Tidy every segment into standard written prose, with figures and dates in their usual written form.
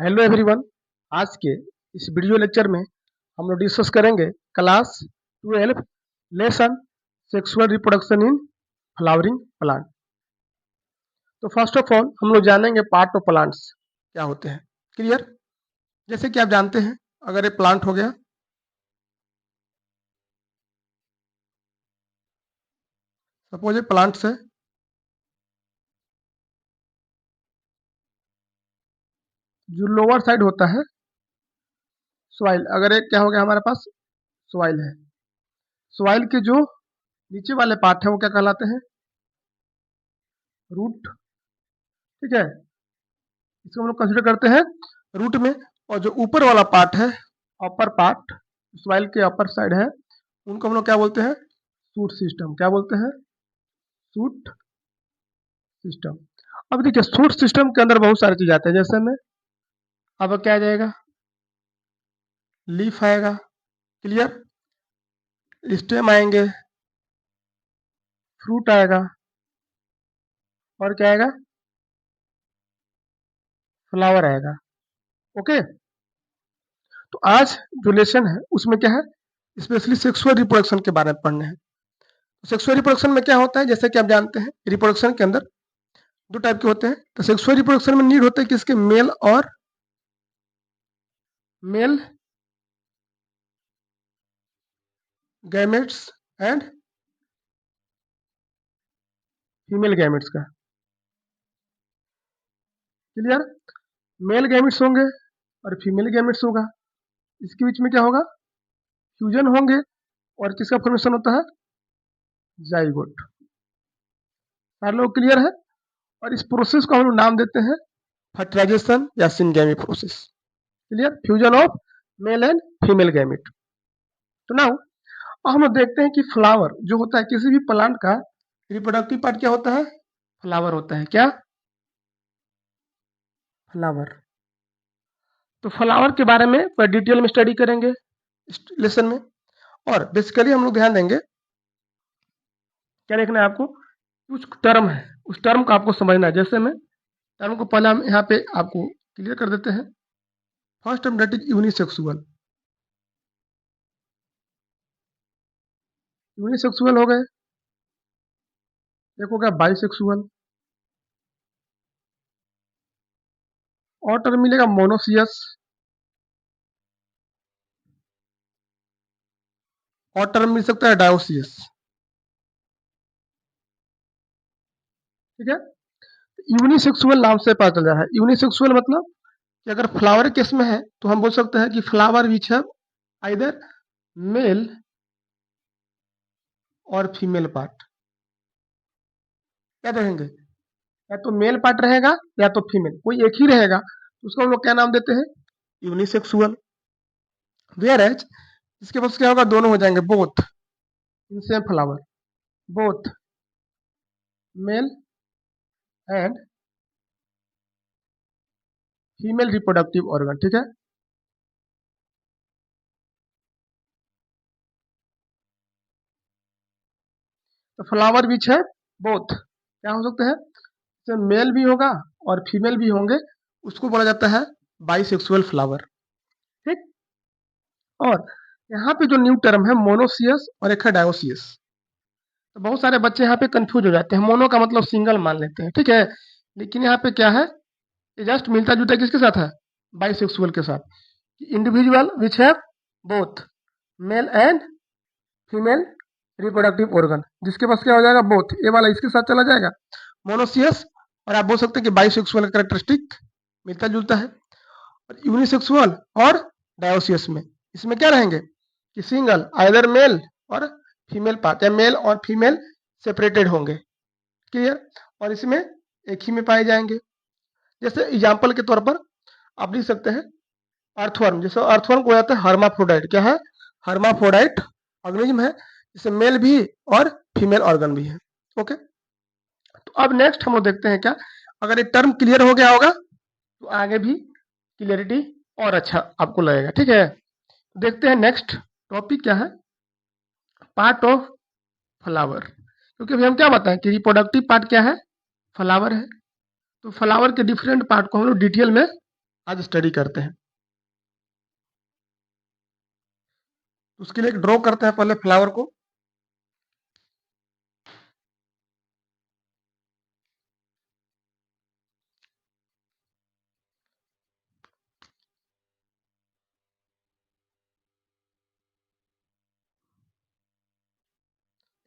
Hello everyone. आज के इस वीडियो लेक्चर में हम लोग डिस्कस करेंगे class 12 lesson sexual reproduction in flowering plant. तो फर्स्ट ऑफ ऑल हम लोग जानेंगे पार्ट ऑफ प्लांट्स क्या होते हैं। क्लियर? जैसे कि आप जानते हैं, अगर एक प्लांट हो गया, सपोज ये प्लांट्स है, जो लोअर साइड होता है सॉइल, अगर एक क्या हो गया हमारे पास सॉइल है, सॉइल के जो नीचे वाले पार्ट है वो क्या कहलाते हैं? रूट। ठीक है, इसको हम लोग कंसिडर करते हैं रूट में। और जो ऊपर वाला पार्ट है, अपर पार्ट, सॉइल के अपर साइड है, उनको हम लोग क्या बोलते हैं? Shoot system. क्या बोलते हैं? Shoot system. अब देखिए, शूट सिस्टम के अंदर बहुत सारी चीज आते हैं, जैसे में अब क्या आ जाएगा? लीफ आएगा। क्लियर? स्टेम आएंगे, फ्रूट आएगा, और क्या आएगा? फ्लावर आएगा। ओके, तो आज जो लेसन है उसमें क्या है, स्पेशली सेक्सुअल रिप्रोडक्शन के बारे में पढ़ने हैं। सेक्सुअल रिप्रोडक्शन में क्या होता है, जैसे कि आप जानते हैं, रिप्रोडक्शन के अंदर दो टाइप के होते हैं। तो सेक्सुअल रिप्रोडक्शन में नीड होता है किसके? मेल और male gametes and female gametes का। क्लियर? मेल गैमेट्स होंगे और फीमेल गैमेट्स होगा, इसके बीच में क्या होगा? फ्यूजन होंगे, और किसका फॉर्मेशन होता है? जाइगोट। सारे लोग क्लियर है? और इस प्रोसेस को हम लोग नाम देते हैं फर्टिलाइजेशन या syngamy process. Clear? Fusion of male and female gamete. तो नाउ हम लोग देखते हैं कि फ्लावर जो होता है किसी भी प्लांट का रिप्रोडक्टिव पार्ट क्या होता है? फ्लावर होता है। क्या? फ्लावर। तो फ्लावर के बारे में डिटेल में स्टडी करेंगे इस लेसन में। और बेसिकली हम लोग ध्यान देंगे, क्या देखना है आपको? कुछ टर्म है, उस टर्म को आपको समझना है। जैसे में टर्म को पहले हम यहाँ पे आपको क्लियर कर देते हैं। First term that is unisexual. Unisexual हो गए, एक हो गया बाइसेक्सुअल, और टर्म मिलेगा मोनोसियस, और टर्म मिल सकता है डायोसियस। ठीक है, यूनिसेक्सुअल नाम से पता चल रहा है। यूनिसेक्सुअल मतलब कि अगर फ्लावर केस में है तो हम बोल सकते हैं कि फ्लावर विच है आइदर मेल और फीमेल पार्ट। क्या रहेंगे? या तो मेल पार्ट रहेगा या तो फीमेल, कोई एक ही रहेगा, तो उसको हम लोग क्या नाम देते हैं? यूनिसेक्सुअल। वेयर एज इसके पास क्या होगा? दोनों हो जाएंगे, both in same flower, both male and female reproductive organ. ठीक है, तो फ्लावर विच है बोथ क्या हो सकते हैं? तो मेल भी होगा और फीमेल भी होंगे, उसको बोला जाता है बाइसेक्सुअल फ्लावर। ठीक, और यहाँ पे जो न्यू टर्म है मोनोसियस और एक है डायोसियस। तो बहुत सारे बच्चे यहाँ पे कंफ्यूज हो जाते हैं, मोनो का मतलब सिंगल मान लेते हैं। ठीक है, लेकिन यहाँ पे क्या है, ये जस्ट मिलता जुलता किसके साथ है? बाइसेक्सुअल के साथ। Individual which have both male and female reproductive organ, जिसके पास क्या हो जाएगा? बोथ। ये वाला इसके साथ चला जाएगा मोनोसियस, और आप बोल सकते हैं कि बाइसेक्सुअल का कैरेक्टरिस्टिक मिलता जुलता है। और यूनिसेक्सुअल और डायोसियस में इसमें क्या रहेंगे कि सिंगल आइदर मेल और फीमेल पार्ट, या मेल और फीमेल सेपरेटेड होंगे। क्लियर? और इसमें एक ही में पाए जाएंगे। जैसे एग्जाम्पल के तौर पर आप लिख सकते हैं अर्थवर्म। जैसे अर्थवर्म को जाता है हर्माफ्रोडाइट। क्या है? हर्माफ्रोडाइट ऑर्गेनिज्म है, जिसमें मेल भी और फीमेल ऑर्गन भी है। ओके, तो अब नेक्स्ट हम लोग देखते हैं क्या, अगर ये टर्म क्लियर हो गया होगा तो आगे भी क्लियरिटी और अच्छा आपको लगेगा। ठीक है, देखते हैं नेक्स्ट टॉपिक क्या है, पार्ट ऑफ फ्लावर। क्योंकि अभी हम क्या बताएं कि रिप्रोडक्टिव पार्ट क्या है? फ्लावर है। तो फ्लावर के डिफरेंट पार्ट को हम लोग डिटेल में आज स्टडी करते हैं। उसके लिए एक ड्रॉ करते हैं पहले फ्लावर को।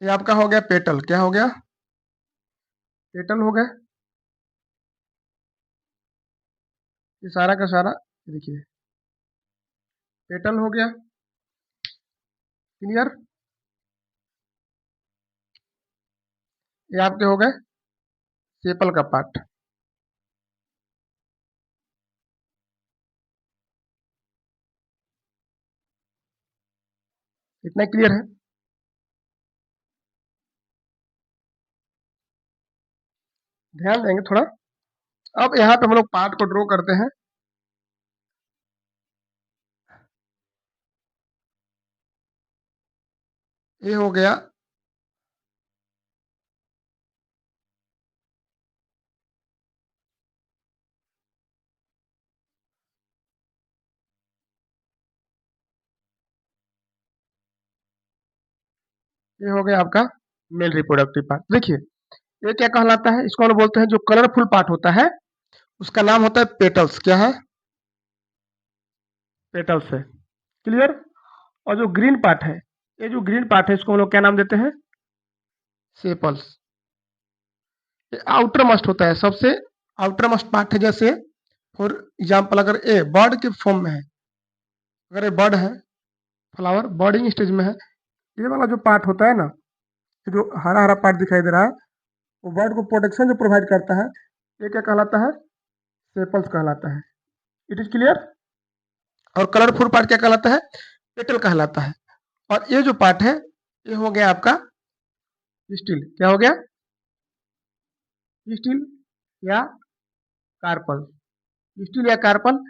ये आपका हो गया पेटल। क्या हो गया? पेटल हो गया। ये सारा का सारा देखिए पेटल हो गया। क्लियर? ये आपके हो गए सेपल का पार्ट। इतना क्लियर है? ध्यान देंगे थोड़ा। अब यहाँ पे हम लोग पार्ट को ड्रॉ करते हैं। ये हो गया ये हो गया आपका मेल रिप्रोडक्टिव पार्ट। देखिए ये क्या कहलाता है? इसको हम लोग बोलते हैं जो कलरफुल पार्ट होता है उसका नाम होता है पेटल्स। क्या है? पेटल्स है। क्लियर? और जो ग्रीन पार्ट है, ये जो ग्रीन पार्ट है इसको हम लोग क्या नाम देते हैं? सेपल्स। ये आउटर मस्ट होता है, सबसे आउटर मस्ट पार्ट है। जैसे फॉर एग्जाम्पल अगर ए बर्ड के फॉर्म में है, अगर ये बर्ड है, फ्लावर बर्डिंग स्टेज में है, ये वाला जो पार्ट होता है ना, ये जो हरा हरा पार्ट दिखाई दे रहा है, वो बर्ड को प्रोटेक्शन जो प्रोवाइड करता है, ये क्या कहलाता है? सेपल्स कहलाता है। It is clear? और कलरफुल पार्ट क्या कहलाता है? पेटल कहलाता है। और ये जो पार्ट है ये हो गया आपका स्टील। क्या हो गया? स्टील या कार्पल। स्टील या कार्पल,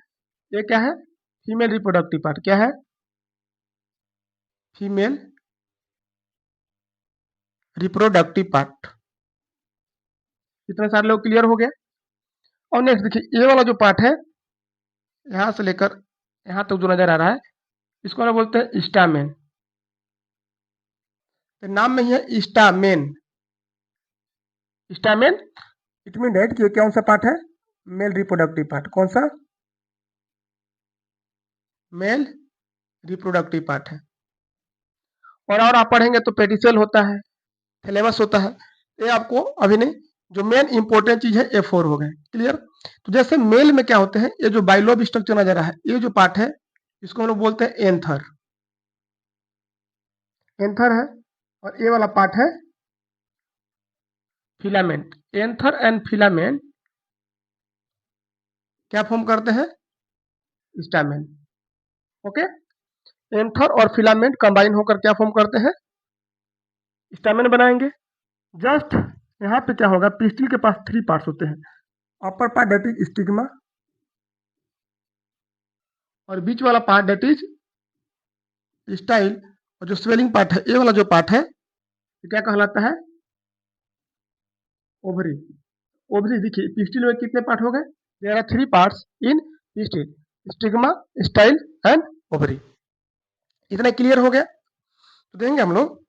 ये क्या है? Female reproductive part. क्या है? Female reproductive part. कितने सारे लोग क्लियर हो गए? और नेक्स्ट देखिए ये वाला जो पार्ट है, यहाँ से लेकर यहाँ तक जो नजर आ रहा है, इसको हम बोलते हैं स्टामेन। तो नाम में ही है stamen. Stamen it mean that कि कौन सा पार्ट है? Male reproductive part. कौन सा? मेल रिप्रोडक्टिव पार्ट है। और आप पढ़ेंगे तो पेटिसेल होता है, थैलेमस होता है। ये आपको अभी नहीं, जो मेन इंपॉर्टेंट चीज है A4 हो गए। क्लियर? तो जैसे मेल में क्या होते हैं, ये जो बाइलोब स्ट्रक्चर नजर रहा है, ये जो पार्ट है इसको हम लोग बोलते हैं एंथर। एंथर है। और ये वाला पार्ट है फिलामेंट। एंथर एंड फिलामेंट क्या फॉर्म करते हैं? स्टामेन। ओके? एंथर और फिलामेंट कंबाइन होकर क्या फॉर्म करते हैं? स्टामेन बनाएंगे। जस्ट यहाँ पे क्या होगा, पिस्टिल के पास 3 पार्ट्स होते हैं। Upper part that is stigma, और बीच वाला पार्ट डेट इज स्टाइल, और जो स्वेलिंग पार्ट है, ये वाला जो पार्ट है, ये क्या कहलाता है? ओवरी। ओवरी देखिए पिस्टिल में कितने पार्ट हो गए? There are 3 parts in pistil, stigma, style and ovary. इतना क्लियर हो गया? तो देखेंगे हम लोग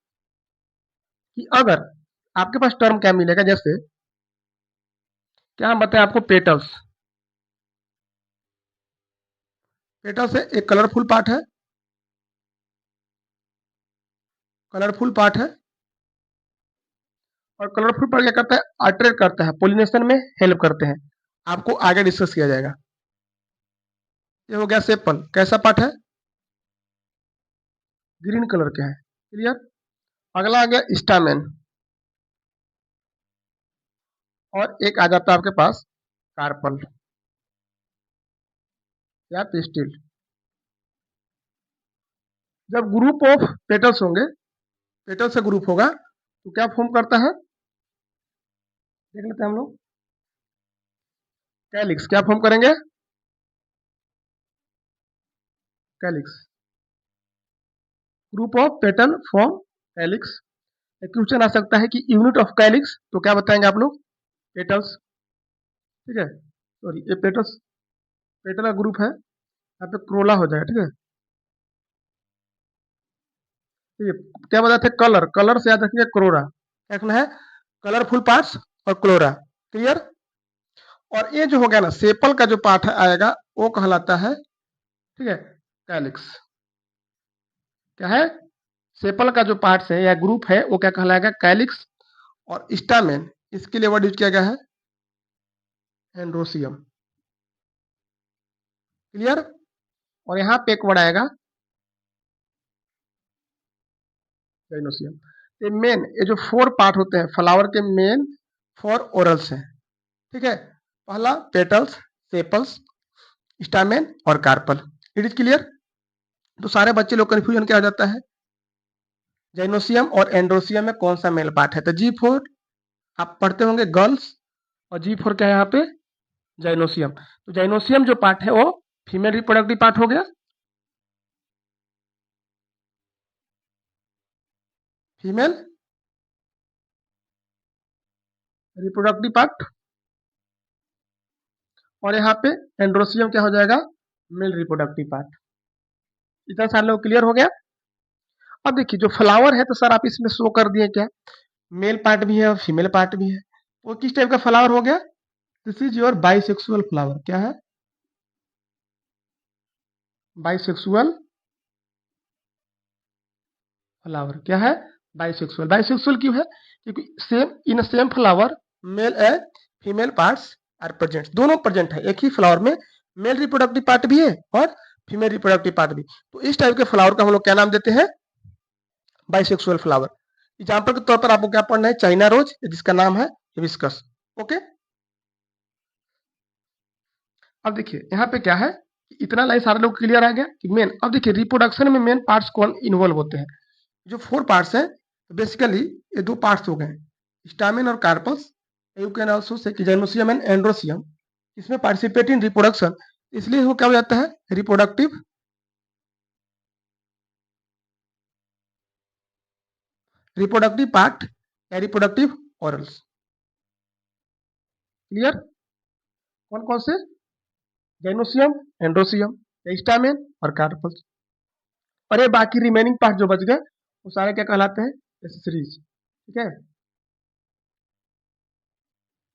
कि अगर आपके पास टर्म क्या मिलेगा, जैसे क्या हम बताएं आपको? पेटल्स। पेटल्स है एक कलरफुल पार्ट है, कलरफुल पार्ट है। और कलरफुल पार्ट क्या करता है? अट्रैक्ट करता है, पोलिनेशन में हेल्प करते हैं। आपको आगे डिस्कस किया जाएगा। ये हो गया सेपल। कैसा पार्ट है? ग्रीन कलर का है। क्लियर? अगला आ गया स्टामेन, और एक आ जाता है आपके पास कार्पल या पिस्टिल। जब ग्रुप ऑफ पेटल्स होंगे, पेटल से ग्रुप होगा, तो क्या फॉर्म करता है? देख लेते हैं हम लोग। कैलिक्स। क्या फॉर्म करेंगे? Calyx. Group of petal form calyx. Question आ सकता है कि यूनिट ऑफ कैलिक्स, तो क्या बताएंगे आप लोग? पेटल्स। ठीक है? सॉरी, ये पेटल्स पेटल का ग्रुप है, यहाँ पे क्रोला हो जाएगा। ठीक है, ठीक है। क्या बताते थे? कलर, कलर से याद रखेंगे क्रोरा। क्या रखना है? कलरफुल पार्ट्स और क्लोरा। क्लियर? और ये जो हो गया ना सेपल का जो पार्ट आएगा वो कहलाता है, ठीक है, कैलिक्स। क्या है? सेपल का जो पार्ट्स है या ग्रुप है वो क्या कहलाएगा? कैलिक्स। और स्टामेन, इसके लिए वर्ड यूज किया गया है एंड्रोसियम। क्लियर? और यहाँ पे एक वर्ड आएगा जाइनोसियम। ये मेन, ये जो 4 पार्ट होते हैं फ्लावर के, मेन 4 ओरल्स हैं। ठीक है, पहला पेटल्स, सेपल्स, स्टामेन और कार्पल। It is clear? तो सारे बच्चे लोग कंफ्यूजन क्या हो जाता है, जाइनोसियम और एंड्रोसियम में कौन सा मेल पार्ट है? तो G4 आप पढ़ते होंगे गर्ल्स, और G4 क्या है यहाँ पे? जाइनोसियम। तो जाइनोसियम जो पार्ट है वो फीमेल रिप्रोडक्टिव पार्ट हो गया, फीमेल रिप्रोडक्टिव पार्ट। और यहाँ पे एंड्रोसियम क्या हो जाएगा? Mail reproductive part. इतना सारे लोग क्लियर हो गया? अब देखिए जो फ्लावर है तो सर आप इसमें शो कर दिए क्या, मेल पार्ट भी है और फीमेल पार्ट भी है। वो किस टाइप का फ्लावर हो गया? This is your bisexual flower. क्या है? Bisexual flower. क्या है? बाइसेक्सुअल। बाइसेक्सुअल क्यों है? क्योंकि same in same flower male and female parts are present, दोनों प्रेजेंट है एक ही फ्लावर में, मेल रिप्रोडक्टिव पार्ट भी है और फीमेल रिप्रोडक्टिव पार्ट भी। तो इस टाइप के फ्लावर का हम लोग क्या नाम देते हैं? Bisexual flower. एग्जाम्पल के तौर पर आपको क्या पढ़ना है? चाइना रोज, जिसका नाम है हिबिस्कस। ओके, अब देखिए यहाँ पे क्या है, इतना लाइन सारे लोग क्लियर आ गया कि मेन। अब देखिए रिप्रोडक्शन में मेन पार्ट्स कौन इन्वॉल्व होते हैं? जो 4 पार्ट्स हैं, बेसिकली ये 2 पार्ट्स हो गए, स्टामेन और corpus. You can also say कि जाइनोसियम एंड एंड्रोसियम, इसमें पार्टिसिपेट इन रिप्रोडक्शन, इसलिए वो क्या हो जाता है? रिप्रोडक्टिव, रिप्रोडक्टिव पार्ट या रिप्रोडक्टिव ऑरल्स। क्लियर? कौन कौन से? जाइनोसियम, एंड्रोसियम, स्टामेन और कार्पस। और ये बाकी रिमेनिंग पार्ट जो बच गए वो सारे क्या कहलाते हैं? एसेसरीज। ठीक है,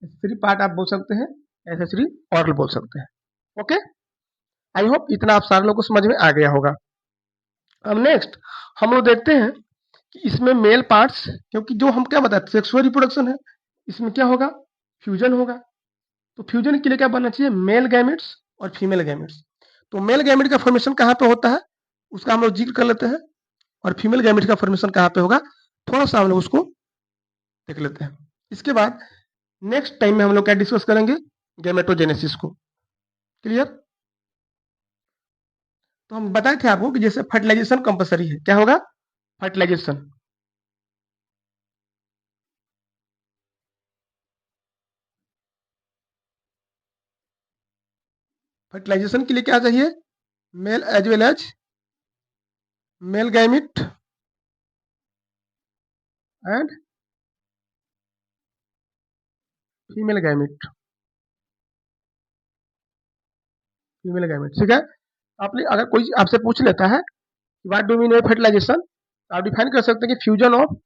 एसेसरी पार्ट आप बोल सकते हैं, एसेसरी ऑरल बोल सकते हैं। ओके, आई होप इतना आप सारे लोगों को समझ में आ गया होगा। अब नेक्स्ट हम लोग देखते हैं कि इसमें मेल पार्ट्स, क्योंकि जो हम क्या बताते हैं सेक्सुअल रिप्रोडक्शन है, इसमें क्या होगा? फ्यूजन होगा। तो फ्यूजन के लिए क्या बनना चाहिए? मेल गैमेट्स और फीमेल गैमेट्स। तो मेल गैमेट का फॉर्मेशन कहाँ पे होता है उसका हम लोग जिक्र कर लेते हैं, और फीमेल गैमेट का फॉर्मेशन कहाँ पे होगा थोड़ा सा हम लोग उसको देख लेते हैं। इसके बाद नेक्स्ट टाइम में हम लोग क्या डिस्कस करेंगे? गैमेटोजेनेसिस को। क्लियर? तो हम बताए थे आपको कि जैसे फर्टिलाइजेशन कंपलसरी है, क्या होगा? फर्टिलाइजेशन। फर्टिलाइजेशन के लिए क्या चाहिए? Male as well as male gamete and female gamete. Female gamete, ठीक है। आपने अगर कोई आपसे पूछ लेता है what do mean by fertilisation, आप डिफाइन कर सकते हैं कि fusion of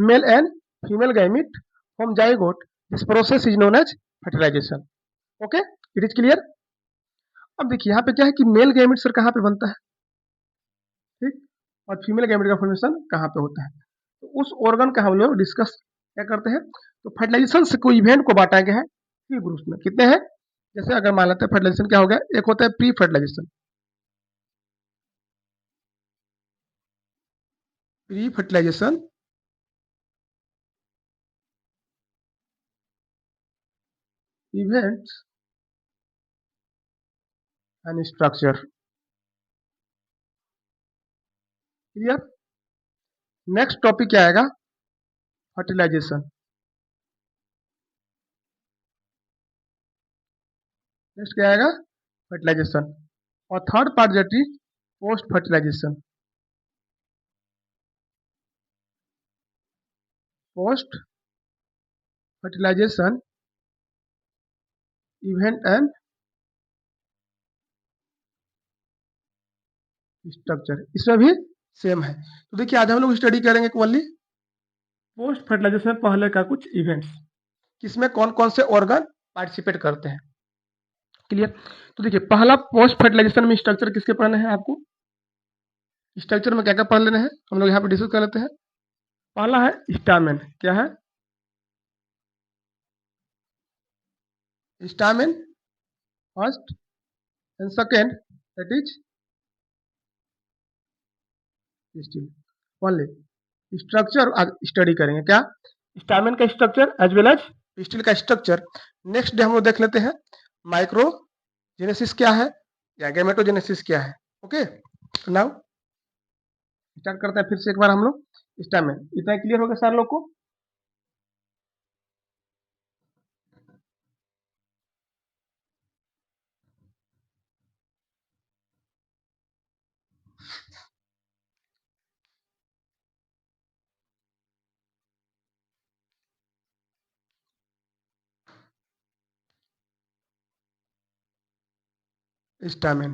male and female gamete from zygote, this process is known as fertilisation. Okay, it is clear? अब देखिए यहाँ पे क्या है कि मेल गैमिट सर कहाँ पे बनता है, ठीक, और फीमेल गैमेट का फॉर्मेशन कहाँ पे होता है, तो उस ऑर्गन का हम लोग डिस्कस क्या करते हैं। तो फर्टिलाइजेशन से कोई इवेंट को बांटा गया है 3 ग्रुप्स में। कितने हैं? जैसे अगर मान लेते हैं फर्टिलाइजेशन क्या हो गया, एक होता है pre fertilisation, pre fertilisation events and structure. Clear? Next topic क्या आएगा? फर्टिलाइजेशन। नेक्स्ट क्या आएगा? फर्टिलाइजेशन। और third part that is post fertilisation. Post fertilisation event and structure, इसमें भी सेम है। तो देखिए आज हम लोग स्टडी करेंगे ओनली पोस्ट फर्टिलाइजेशन पहले का कुछ इवेंट्स, किसमें कौन कौन से ऑर्गन पार्टिसिपेट करते हैं। क्लियर। तो देखिए पहला पोस्ट फर्टिलाइजेशन में स्ट्रक्चर किसके पढ़ने हैं आपको, स्ट्रक्चर में क्या क्या पढ़ लेने हैं हम लोग यहाँ पे डिस्कस कर लेते हैं। पहला है स्टामेन, क्या है stamen, first and second that is still only structure आज स्टडी करेंगे, क्या स्टामेन का structure as well as still का स्ट्रक्चर। नेक्स्ट डे हम लोग देख लेते हैं माइक्रोजेनेसिस क्या है या गैमेटोजेनेसिस क्या है। ओके नाउ स्टार्ट करते हैं फिर से एक बार हम लोग स्टामेन। इतना क्लियर हो गया सारे लोग को। स्टामेन,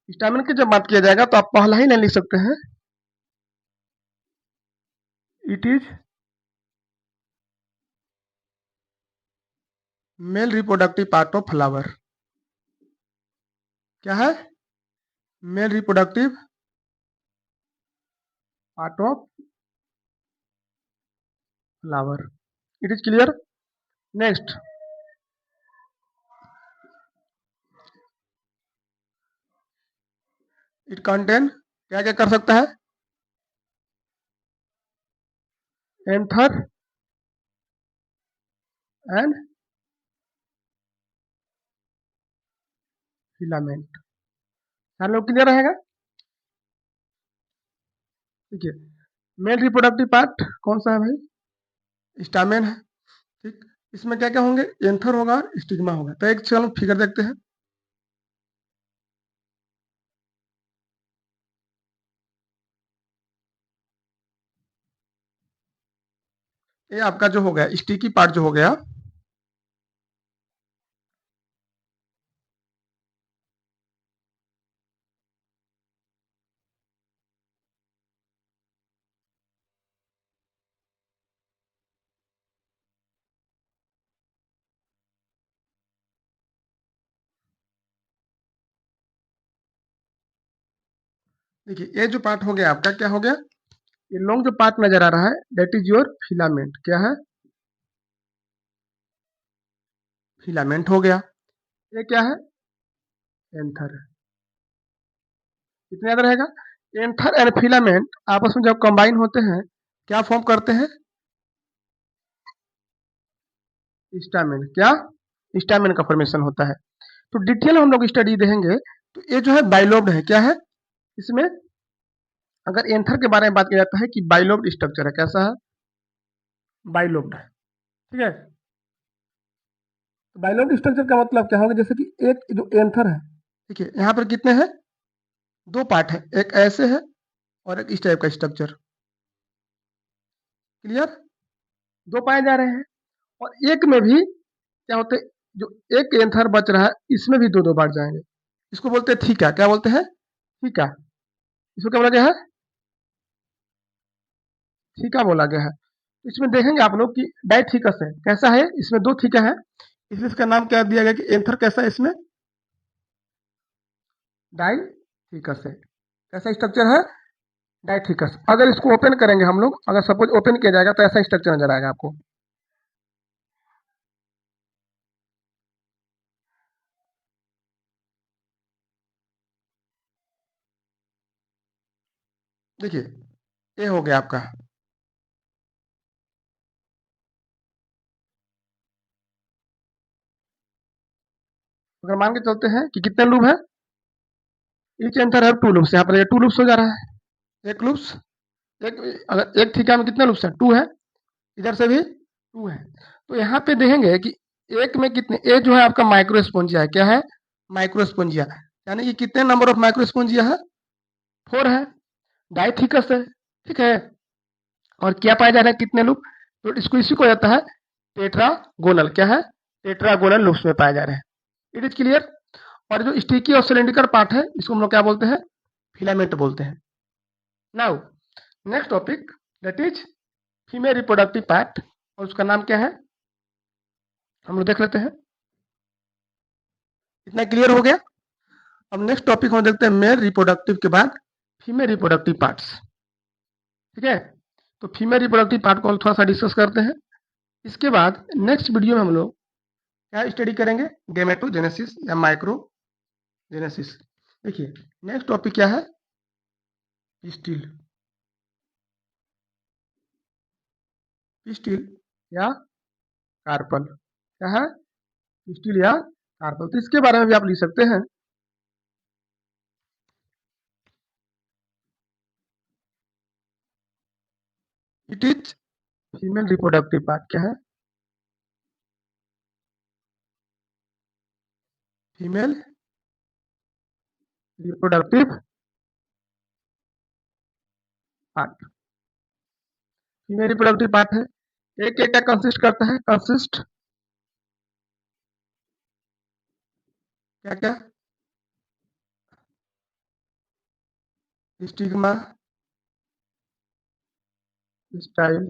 स्टामेन की जब बात किया जाएगा तो आप पहला ही नहीं लिख सकते हैं, it is male reproductive part of flower. क्या है male reproductive part of flower. It is clear. Next it contain क्या क्या कर सकता है, एंथर एंड फिलामेंट। सारे लोग क्लियर रहेगा। देखिए मेल रिप्रोडक्टिव पार्ट कौन सा है भाई, स्टामेन है। ठीक, इसमें क्या क्या होंगे, एंथर होगा और स्टिग्मा होगा। तो एक चलो फिगर देखते हैं। ये आपका जो हो गया स्टिकी पार्ट जो हो गया, देखिए ये जो पार्ट हो गया आपका क्या हो गया, ये लॉन्ग जो पार्ट नजर आ रहा है दैट इज योर फिलामेंट। क्या है फिलामेंट हो गया। ये क्या है एंथर है। कितना याद रहेगा, एंथर एंड फिलामेंट आपस में जब कंबाइन होते हैं क्या फॉर्म करते हैं, स्टामेन। क्या स्टामेन का फॉर्मेशन होता है। तो डिटेल हम लोग स्टडी देंगे। तो ये जो है बाइलोब्ड है, क्या है इसमें अगर एंथर के बारे में बात किया जाता है कि बाइलोब्ड स्ट्रक्चर है, कैसा है बाइलोब्ड है। ठीक है, बाइलोब्ड स्ट्रक्चर का मतलब क्या होगा, जैसे कि एक जो एंथर है, ठीक है यहाँ पर कितने हैं दो पार्ट है, एक ऐसे है और एक इस टाइप का स्ट्रक्चर। क्लियर, दो पाए जा रहे हैं और एक में भी क्या होते हैं, जो एक एंथर बच रहा है इसमें भी दो दो बांट जाएंगे। इसको बोलते हैं थीका। क्या बोलते हैं थीका। इसको क्या बोला गया है थीका बोला गया है। इसमें देखेंगे आप लोग कि डाइथीकस है, कैसा है इसमें दो थीका है, इसलिए इसका नाम क्या दिया गया कि एंथर कैसा है इसमें डाइथीकस है। कैसा स्ट्रक्चर है डाइथीकस। अगर इसको ओपन करेंगे हम लोग, अगर सपोज ओपन किया जाएगा तो ऐसा स्ट्रक्चर नजर आएगा आपको। देखिए ये हो गया आपका। अगर मान के चलते हैं कि कितने लूप है, ईच एंथर है टू लूप्स, यहाँ पर ये टू लूप्स हो जा रहा है, एक लूप्स एक, अगर एक थीका में कितने लूप्स है टू है, इधर से भी टू है। तो यहाँ पे देखेंगे कि एक में कितने, ए जो है आपका माइक्रोस्पोंजिया है, क्या है माइक्रोस्पोंजिया, यानी कि कितने नंबर ऑफ माइक्रोस्पोंजिया है फोर है, डाइथिकस है। ठीक है, और क्या पाया जा रहा है कितने लूप, तो इसको इसी को जाता है टेट्रागोनल। क्या है टेट्रागोनल लूप्स में पाया जा रहा है। It is clear. और जो स्टिकी और सिलेंड्रिकल पार्ट है इसको हम लोग क्या बोलते हैं, फिलामेंट बोलते हैं। Now next topic that is female reproductive part, और उसका नाम क्या है हम लोग देख लेते हैं। इतना क्लियर हो गया। अब नेक्स्ट टॉपिक हम देखते हैं मेल रिप्रोडक्टिव के बाद फीमेल रिप्रोडक्टिव पार्ट्स। ठीक है, तो फीमेल रिप्रोडक्टिव पार्ट को थोड़ा सा डिस्कस करते हैं। इसके बाद नेक्स्ट वीडियो में हम लोग क्या स्टडी करेंगे, गेमेटोजेनेसिस या माइक्रोजेनेसिस। देखिए नेक्स्ट टॉपिक क्या है, पिस्टिल, पिस्टिल या कार्पल, क्या है पिस्टिल या कार्पल। तो इसके बारे में भी आप लिख सकते हैं। It is female reproductive part, क्या है female reproductive part, female reproductive part है। एक क्या क्या कंसिस्ट करता है, कंसिस्ट क्या क्या, स्टिग्मा, स्टाइल,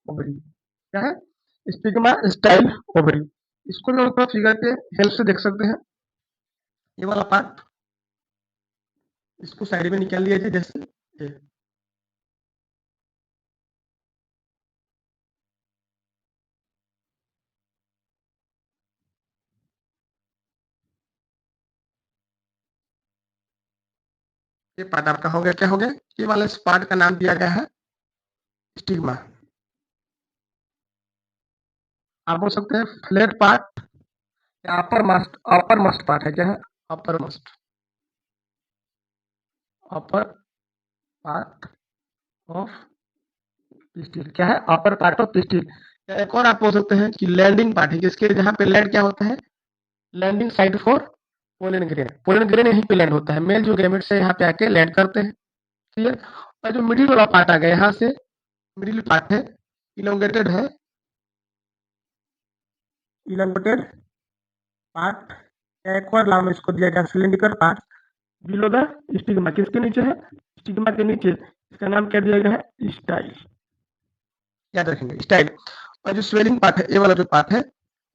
ओवरी, क्या है स्टिग्मा, स्टाइल, ओवरी। इसको भी हम फिगर के हेल्प से देख सकते हैं। ये वाला पार्ट इसको साइड में निकाल लिया जाए, जैसे ये पार्ट आपका हो गया, क्या हो गया, ये वाला इस पार्ट का नाम दिया गया है स्टिग्मा। आप बोल सकते हैं फ्लैट पार्ट या अपर मस्ट पार्ट है, क्या है uppermost, upper part of pistil, क्या है अपर पार्ट ऑफ पिस्टिल। या एक और आप बोल सकते हैं कि लैंडिंग पार्ट है, जिसके जहाँ पे लैंड क्या होता है, landing site for pollen grain, pollen grain यहीं पे लैंड होता है, मेल जो गैमेट से यहाँ पे आके लैंड करते हैं। क्लियर। और जो मिडिल वाला पार्ट आ गया यहाँ से, मिडिल पार्ट है इलोंगेटेड है, इलोंगेटेड पार्ट, या एक और नाम इसको दिया गया cylindrical part below the stigma, किसके नीचे है, स्टिग्मा के नीचे, इसका नाम क्या दिया गया है, स्टाइल, याद रखेंगे स्टाइल। और जो स्वेलिंग पार्ट है, ये वाला जो पार्ट है,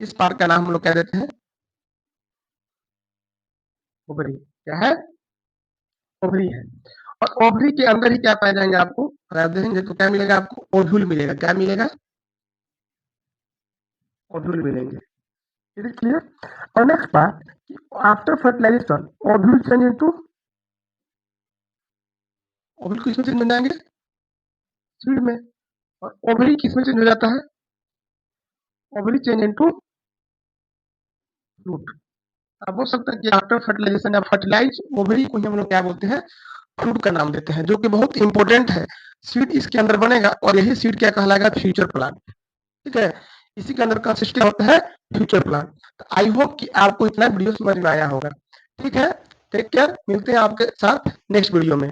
इस पार्ट का नाम हम लोग क्या देते हैं, ओवरी, क्या है ओवरी है। और ओवरी के अंदर ही क्या पाए जाएंगे आपको, अगर देखेंगे तो क्या मिलेगा आपको, ओव्यूल मिलेगा, क्या मिलेगा ओव्यूल मिलेंगे। It is clear. और next part, after fertilisation ovule change into, ovule किसमें चेंज हो जाएंगे, सीड में। और ओवरी किसमें चेंज हो जाता है, ओवरी चेंज इनटू फ्रूट। आप बोल सकते हैं कि आफ्टर फर्टिलाइजेशन या फर्टिलाइज ओवरी को ही हम लोग क्या बोलते हैं, फ्रूट का नाम देते हैं, जो कि बहुत इंपॉर्टेंट है। सीड इसके अंदर बनेगा और यही सीड क्या कहलाएगा, फ्यूचर प्लांट। ठीक है, इसी के अंदर कंसिस्ट होता है फ्यूचर प्लान। तो आई होप कि आपको इतना वीडियो समझ में आया होगा। ठीक है, टेक केयर, मिलते हैं आपके साथ नेक्स्ट वीडियो में।